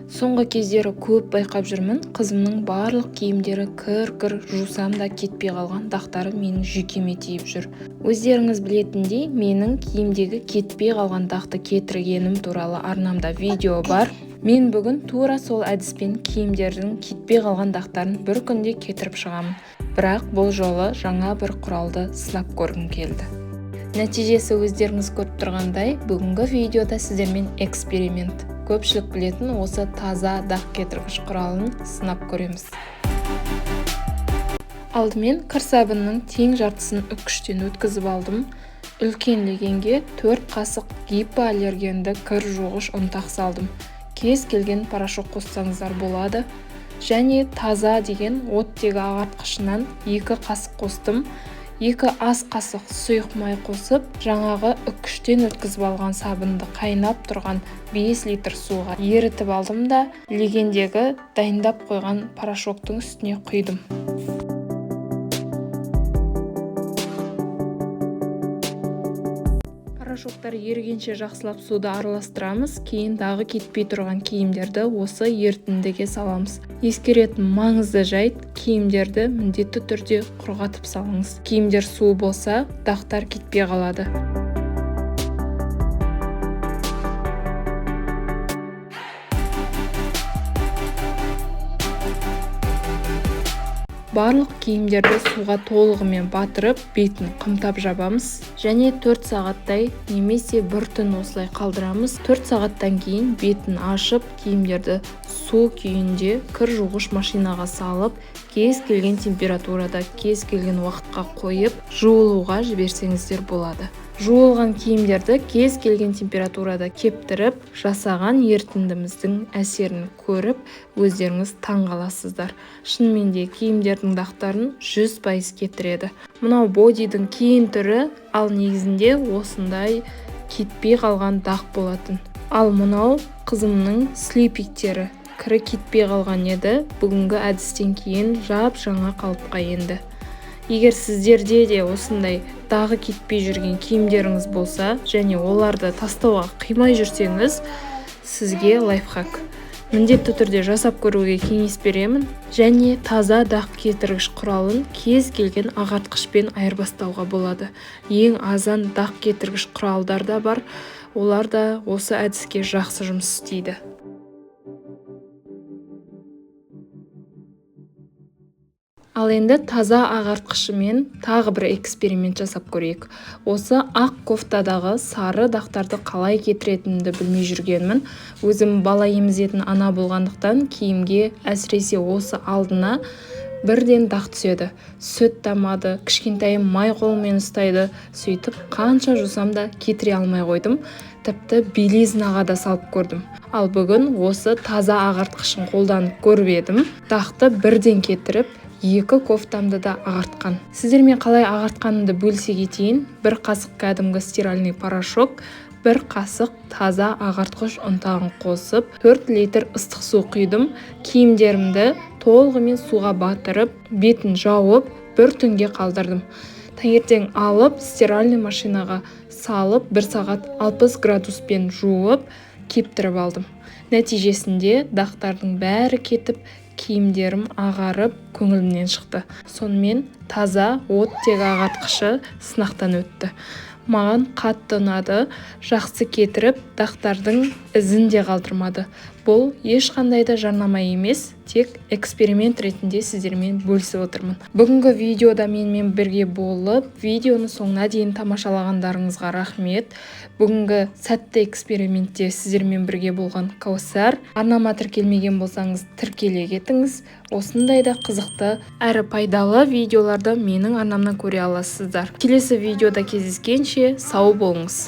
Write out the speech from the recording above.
Соңғы кездері көп байқап жүрмін, қызымның барлық киімдері кір-кір жусам да кетпей қалған дақтары менің жүйкеме тиіп жүр. Өздеріңіз білетіндей, менің киімдегі кетпей қалған дақты кетіргенім туралы арнамда видео бар. Мен бүгін тура сол әдіспен киімдердің кетпей қалған дақтарын бір күнде кетіріп шығамын. Бірақ бұл жолы жаңа бір құралды сынап көргім келді. Нәтижесі өздеріңіз көріп тұрғандай, бүгінгі видеода сіздермен эксперимент. Көпшілік білетін осы таза дақ кетіргіш құралын сынап көреміз. Алдымен кір сабынның тең жартысын үккіштен өткізіп алдым. Үлкен легенге 4 қасық гипоаллергенді кір жуғыш ұнтақ салдым. Кез келген порошок қоссаңыздар болады. Және таза деген оттегі ағартқышынан 2 қасық қостым. 2 ас қасық сұйық май қосып, жаңағы үккіштен өткізіп алған сабынды қайнап тұрған 5 литр суға ерітіп алдым да легендегі дайындап қойған порошоктың үстіне құйдым. Порошоктар ерігенше жақсылап суды араластырамыз, кейін дағы кетпей тұрған киімдерді осы ерітіндіге саламыз. Ескеретін маңызды жайт, киімдерді міндетті түрде құрғатып салыңыз. Киімдер су болса, дақтар кетпей қалады. Барлық киімдерді суға толығымен батырып, бетін қымтап жабамыз. Және 4 сағаттай немесе бір түн осылай қалдырамыз. 4 сағаттан кейін бетін ашып, киімдерді су күйінде кір жуғыш машинаға салып, кез келген температурада, кез келген уақытқа қойып, жуылуға жіберсеңіздер болады. Жуылған киімдерді кез келген температурада кептіріп, жасаған ерітіндіміздің әсерін көріп, өздеріңіз таң қаласыздар. Шынымен де киімдердің дақтарын 100% кетіреді. Мынау бодидің кейін түрі, ал негізінде осындай кетпей қалған дақ болатын. Ал мынау қызымның слипиктері. Кірі кетпей қалған еді, бүгінгі әдістен кейін жап-жаңа қалыпқа енді. Егер сіздерде де осындай дағы кетпей жүрген киімдеріңіз болса, және оларды тастауға қимай жүрсеңіз, сізге лайфхак. Міндетті түрде жасап көруге кеңес беремін, және таза дақ кетіргіш құралын кез келген ағартқышпен айырбастауға болады. Ең азан дақ кетіргіш құралдар да бар, олар да осы әдіске жақсы жұмыс істейді. Ал енді таза ағартқышымен тағы бір эксперимент жасап көрейік. Осы ақ кофтадағы сары дақтарды қалай кетіретінімді білмей жүргенмін. Өзім бала емізетін ана болғандықтан киімге әсіресе осы алдына бірден дақ түседі. Сүт тамады, кішкентайым май қолмен ұстайды, сөйтіп қанша жусам да кетіре алмай қойдым. Тіпті белизнаға да салып көрдім. Ал бүгін осы таза ағартқышын қолданып көріп едім. Дақты бірден кетіріп, 2 кофтамды да ағартқан. Сіздермен қалай ағартқанымды бөлісе кетейін. 1 қасық кәдімгі стиральный порошок, 1 қасық таза ағартқыш ұнтағын қосып, 4 литр ыстық су құйдым. Киімдерімді толығымен суға батырып, бетін жауып, 1 түнге қалдырдым. Таңертең алып, стиральный машинаға салып, 1 сағат 60 градуспен жуып, кептіріп алдым. Нәтижесінде дақтардың бәрі кетіп, киімдерім ағарып, көңілімнен шықты. Сонымен таза оттегі ағартқышы сынақтан өтті. Маған қатты ұнады, жақсы кетіріп, дақтардың ізін де қалдырмады. Бұл ешқандай да жарнама емес, тек эксперимент ретінде сіздермен бөлісіп отырмын. Бүгінгі видеода менімен бірге болып, видеоны соңына дейін тамашалағандарыңызға рахмет. Бүгінгі сәтті экспериментте сіздермен бірге болған Каусар. Арнама тіркелмеген болсаңыз, тіркеле кетіңіз. Осындай да қызықты әрі пайдалы видеоларды менің арнамнан көре аласыздар. Келесі видеода кездескенше сау болыңыз.